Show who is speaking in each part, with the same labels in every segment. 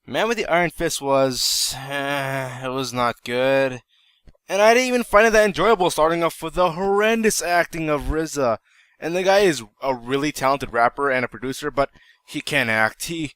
Speaker 1: Man with the Iron Fist was, it was not good. And I didn't even find it that enjoyable, starting off with the horrendous acting of RZA. And the guy is a really talented rapper and a producer, but he can't act. He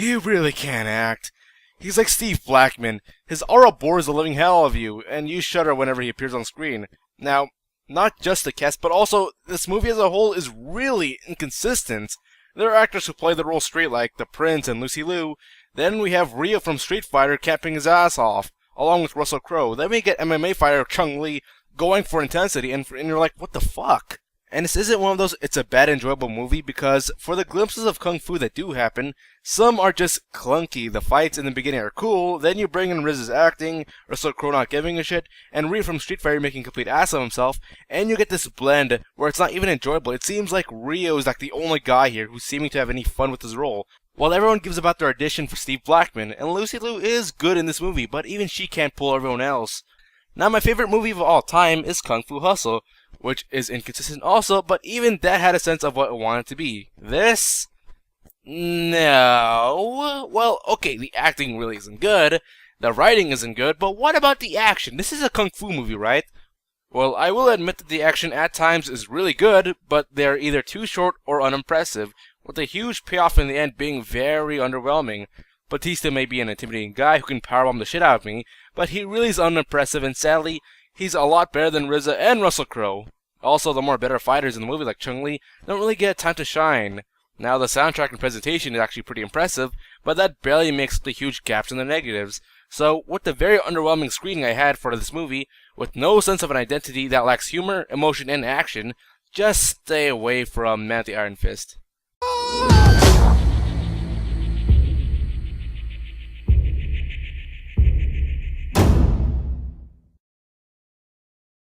Speaker 1: really can't act. He's like Steve Blackman. His aura bores the living hell out of you, and you shudder whenever he appears on screen. Now, not just the cast, but also this movie as a whole is really inconsistent. There are actors who play the role straight, like the Prince and Lucy Liu. Then we have Ryo from Street Fighter camping his ass off, along with Russell Crowe. Then we get MMA fighter Chun-Li going for intensity, and you're like, what the fuck? And this isn't one of those it's a bad enjoyable movie, because for the glimpses of kung fu that do happen, some are just clunky. The fights in the beginning are cool, then you bring in RZA's acting, Russell Crowe not giving a shit, and Ryo from Street Fighter making a complete ass of himself, and you get this blend where it's not even enjoyable. It seems like Ryo is like the only guy here who's seeming to have any fun with his role, while everyone gives about their audition for Steve Blackman, and Lucy Liu is good in this movie, but even she can't pull everyone else. Now, my favorite movie of all time is Kung Fu Hustle, which is inconsistent also, but even that had a sense of what it wanted to be. This? No. Well, okay, the acting really isn't good, the writing isn't good, but what about the action? This is a Kung Fu movie, right? Well, I will admit that the action at times is really good, but they're either too short or unimpressive, with a huge payoff in the end being very underwhelming. Batista may be an intimidating guy who can powerbomb the shit out of me, but he really is unimpressive, and sadly, he's a lot better than RZA and Russell Crowe. Also, the more better fighters in the movie, like Chun-Li, don't really get time to shine. Now, the soundtrack and presentation is actually pretty impressive, but that barely makes up the huge gaps in the negatives. So, with the very underwhelming screening I had for this movie, with no sense of an identity that lacks humor, emotion, and action, just stay away from Man with the Iron Fist.